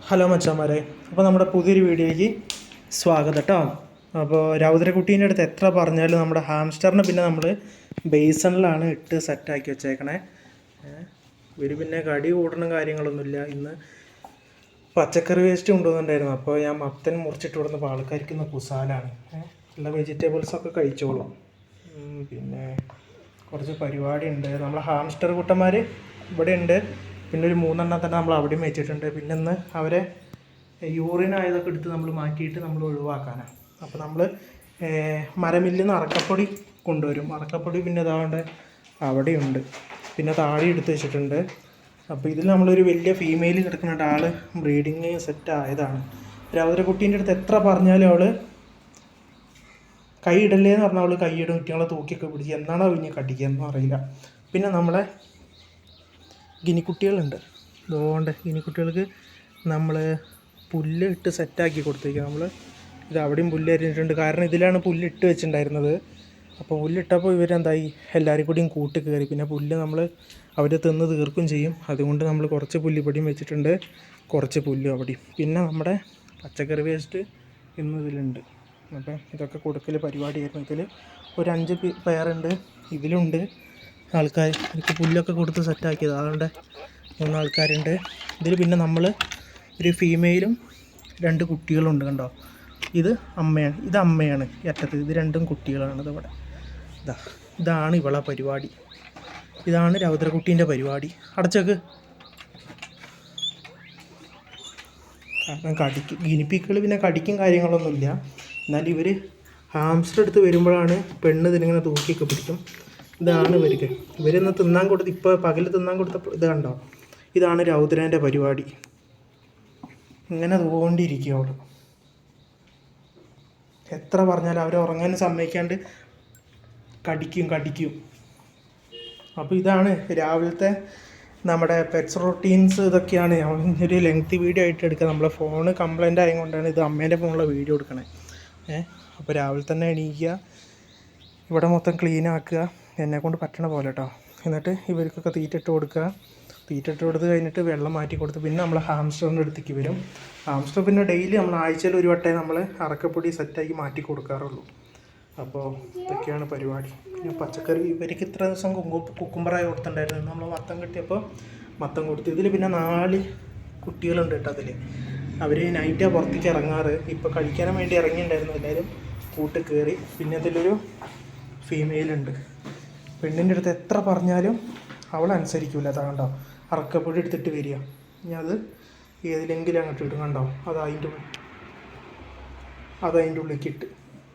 Hello മച്ചാന്മാരെ, അപ്പോൾ നമ്മുടെ പുതിയൊരു വീഡിയോയ്ക്ക് സ്വാഗതം കേട്ടോ. അപ്പോൾ രൗദ്രകുട്ടീൻ്റെ അടുത്ത് എത്ര പറഞ്ഞാലും നമ്മുടെ ഹാംസ്റ്ററിന് പിന്നെ നമ്മൾ ബേസണിലാണ് ഇട്ട് സെറ്റാക്കി വെച്ചേക്കണേ. ഇവർ പിന്നെ കടി കൂടണം കാര്യങ്ങളൊന്നുമില്ല. ഇന്ന് പച്ചക്കറി വേസ്റ്റ് കൊണ്ടുവന്നിട്ടുണ്ടായിരുന്നു. അപ്പോൾ ഞാൻ മത്തൻ മുറിച്ചിട്ട് കൊടുത്തപ്പോൾ ആൾക്കാർക്ക് ഇന്ന് കുസാലാണ്. എല്ലാ വെജിറ്റബിൾസൊക്കെ കഴിച്ചോളും. പിന്നെ കുറച്ച് പരിപാടി ഉണ്ട്. നമ്മളെ ഹാംസ്റ്റർ കൂട്ടന്മാർ ഇവിടെ ഉണ്ട്. പിന്നെ ഒരു 3 എണ്ണം തന്നെ നമ്മൾ അവിടെയും വെച്ചിട്ടുണ്ട്. പിന്നെ ഇന്ന് അവരെ യൂറിനായതൊക്കെ എടുത്ത് നമ്മൾ മാറ്റിയിട്ട് നമ്മൾ ഒഴിവാക്കാനാണ്. അപ്പോൾ നമ്മൾ മരമില്ലിൽ നിന്ന് അറക്കപ്പൊടി കൊണ്ടുവരും. അറക്കപ്പൊടി പിന്നെ ഇതാണ്ട് അവിടെയുണ്ട്. പിന്നെ താഴെ എടുത്ത് വെച്ചിട്ടുണ്ട്. അപ്പോൾ ഇതിൽ നമ്മളൊരു വലിയ ഫീമെയിൽ കിടക്കുന്ന ആൾ ബ്രീഡിങ് സെറ്റ് ആയതാണ്. രൗദ്രകുട്ടീൻ്റെ അടുത്ത് എത്ര പറഞ്ഞാലും അവൾ കൈ ഇടല്ലേ എന്ന് പറഞ്ഞാൽ അവൾ കൈയിടും. കുട്ടികളെ തൂക്കിയൊക്കെ പിടിച്ച് എന്നാണോ ഇനി കടിക്കുകയെന്നും അറിയില്ല. പിന്നെ നമ്മളെ ഗിനിക്കുട്ടികളുണ്ട്. അതുകൊണ്ട് ഗിനിക്കുട്ടികൾക്ക് നമ്മൾ പുല്ല് ഇട്ട് സെറ്റാക്കി കൊടുത്തേക്കുക. നമ്മൾ ഇത് അവിടെയും പുല്ല് അരിഞ്ഞിട്ടുണ്ട്. കാരണം ഇതിലാണ് പുല്ല് ഇട്ട് വെച്ചിട്ടുണ്ടായിരുന്നത്. അപ്പോൾ പുല്ലിട്ടപ്പോൾ ഇവരെന്തായി എല്ലാവരും കൂടിയും കൂട്ടി കയറി. പിന്നെ പുല്ല് നമ്മൾ അവർ തിന്ന് തീർക്കും ചെയ്യും. അതുകൊണ്ട് നമ്മൾ കുറച്ച് പുല്ലിപ്പൊടിയും വെച്ചിട്ടുണ്ട്, കുറച്ച് പുല്ലും അവിടെയും. പിന്നെ നമ്മുടെ പച്ചക്കറി വേസ്റ്റ് ഇന്ന് ഇതിലുണ്ട്. അപ്പം ഇതൊക്കെ കൊടുക്കൽ പരിപാടിയായിരുന്നു. ഇതിൽ ഒരു 5 പേരുണ്ട്. ഇതിലുണ്ട് ആൾക്കാർ. എനിക്ക് പുല്ലൊക്കെ കൊടുത്ത് സെറ്റാക്കിയത്. അതുകൊണ്ട് 3 ആൾക്കാരുണ്ട് ഇതിൽ. പിന്നെ നമ്മൾ ഒരു ഫീമെയിലും 2 കുട്ടികളുണ്ട്. കണ്ടോ, ഇത് അമ്മയാണ്, ഇത് അമ്മയാണ് അറ്റത്ത്. ഇത് 2 കുട്ടികളാണ്. ഇതവിടെ ഇതാണ് ഇവളെ പരിപാടി. ഇതാണ് രൗദ്രകുട്ടീൻ്റെ പരിപാടി. അടച്ചേക്ക്. കാരണം ഗിനിപ്പിക്കൾ പിന്നെ കടിക്കും കാര്യങ്ങളൊന്നുമില്ല. എന്നാൽ ഇവർ ഹാംസ്റ്റർ എടുത്ത് വരുമ്പോഴാണ് പെണ്ണ് ഇതിനിങ്ങനെ തൂക്കിയൊക്കെ പിടിക്കും. ഇതാണ് ഇവർക്ക്. ഇവരൊന്ന് തിന്നാൻ കൊടുത്ത് ഇപ്പോൾ പകൽ തിന്നാൻ കൊടുത്തപ്പോൾ ഇത് കണ്ടോ, ഇതാണ് രൗദ്രേൻ്റെ പരിപാടി. ഇങ്ങനെ തോണ്ടിയിരിക്കും അവൾ. എത്ര പറഞ്ഞാലും അവർ ഉറങ്ങാൻ സമ്മതിക്കാണ്ട് കടിക്കും. അപ്പോൾ ഇതാണ് രാവിലത്തെ നമ്മുടെ പെറ്റ്സ് റൊട്ടീൻസ്. ഇതൊക്കെയാണ് ഒരു ലെങ്തി വീഡിയോ ആയിട്ട് എടുക്കുക. നമ്മളെ ഫോണ് കംപ്ലൈൻ്റ് ആയതുകൊണ്ടാണ് ഇത് അമ്മേൻ്റെ ഫോണിലെ വീഡിയോ എടുക്കണേ. അപ്പോൾ രാവിലെ തന്നെ എണീക്കുക, ഇവിടെ മൊത്തം ക്ലീൻ ആക്കുക, എന്നെക്കൊണ്ട് പറ്റണ പോലെ കേട്ടോ. എന്നിട്ട് ഇവർക്കൊക്കെ തീറ്റിട്ട് കൊടുക്കുക. തീറ്റിട്ട് കൊടുത്ത് കഴിഞ്ഞിട്ട് വെള്ളം മാറ്റി കൊടുത്ത് പിന്നെ നമ്മൾ ഹാംസ്റ്ററിൻ്റെ അടുത്തേക്ക് വരും. ഹാംസ്റ്റർ പിന്നെ ഡെയിലി നമ്മൾ ആഴ്ചയിൽ ഒരു വട്ടമേ നമ്മൾ അറക്കപ്പൊടി സെറ്റാക്കി മാറ്റി കൊടുക്കാറുള്ളൂ. അപ്പോൾ ഇതൊക്കെയാണ് പരിപാടി. പിന്നെ പച്ചക്കറി ഇവർക്ക് ഇത്ര ദിവസം കുക്കുംബറായി കൊടുത്തിട്ടുണ്ടായിരുന്നു. നമ്മൾ മത്തം കിട്ടിയപ്പോൾ മത്തം കൊടുത്തു. ഇതിൽ പിന്നെ 4 കുട്ടികളുണ്ട് കേട്ടോ. അതിൽ അവർ നൈറ്റാണ് പുറത്തേക്ക് ഇറങ്ങാറ്. ഇപ്പോൾ കഴിക്കാനും വേണ്ടി ഇറങ്ങിയിട്ടുണ്ടായിരുന്നു. എല്ലാവരും കൂട്ട് കയറി. പിന്നെ അതിലൊരു ഫീമെയിലുണ്ട്. പെണ്ണിൻ്റെ അടുത്ത് എത്ര പറഞ്ഞാലും അവൾ അനുസരിക്കില്ല. അതാണ്ടോ അറക്കപ്പൊടി എടുത്തിട്ട് വരിക. ഇനി അത് ഏതിലെങ്കിലും അങ്ങോട്ട് ഇടും. കണ്ടോ, അതതിൻ്റെ ഉള്ളിലേക്ക് ഇട്ട്.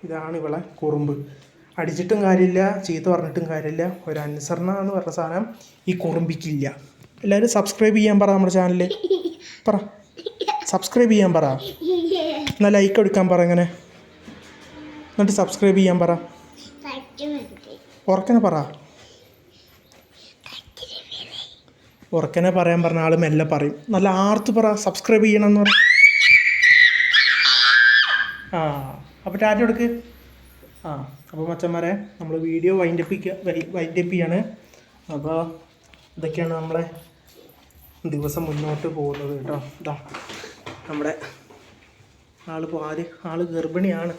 ഇതാണ് ഇവളെ കുറുമ്പ്. അടിച്ചിട്ടും കാര്യമില്ല, ചീത്ത പറഞ്ഞിട്ടും കാര്യമില്ല. ഒരു അനുസരണ എന്ന് പറഞ്ഞ സാധനം ഈ കുറുമ്പിക്കില്ല. എല്ലാവരും സബ്സ്ക്രൈബ് ചെയ്യാൻ പറ. നമ്മുടെ ചാനലിൽ പറ, സബ്സ്ക്രൈബ് ചെയ്യാൻ പറ. എന്നാൽ ലൈക്ക് എടുക്കാൻ പറ. ഇങ്ങനെ എന്നിട്ട് സബ്സ്ക്രൈബ് ചെയ്യാൻ പറ. ഉറക്കനെ പറ. ഉറക്കനെ പറയാൻ പറഞ്ഞ ആൾ മെല്ലെ പറയും. നല്ല ആർത്ത് പറ, സബ്സ്ക്രൈബ് ചെയ്യണമെന്ന് പറ. അപ്പോൾ ടാറ്റ കൊടുക്ക്. അപ്പോൾ മച്ചന്മാരെ, നമ്മൾ വീഡിയോ വൈൻഡപ്പ് ചെയ്യാണ്. അപ്പോൾ ഇതൊക്കെയാണ് നമ്മളെ ദിവസം മുന്നോട്ട് പോകുന്നത് കേട്ടോ. ഇതാ നമ്മുടെ ആൾ ഗർഭിണിയാണ്.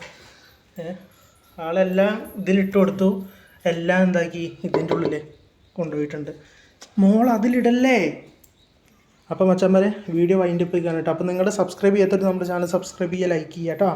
ആളെല്ലാം ഇതിലിട്ട് കൊടുത്തു. എല്ലാം എന്താക്കി ഇതിൻ്റെ ഉള്ളിൽ കൊണ്ടുപോയിട്ടുണ്ട്. മോൾ അതിലിടല്ലേ. അപ്പോൾ മച്ചന്മാരെ, വീഡിയോ വൈൻഡപ്പ് ചെയ്യാൻ കേട്ടോ. അപ്പോൾ നിങ്ങൾ സബ്സ്ക്രൈബ് ചെയ്യാത്തവർ നമ്മുടെ ചാനൽ സബ്സ്ക്രൈബ് ചെയ്യുക, ലൈക്ക് ചെയ്യുക കേട്ടോ.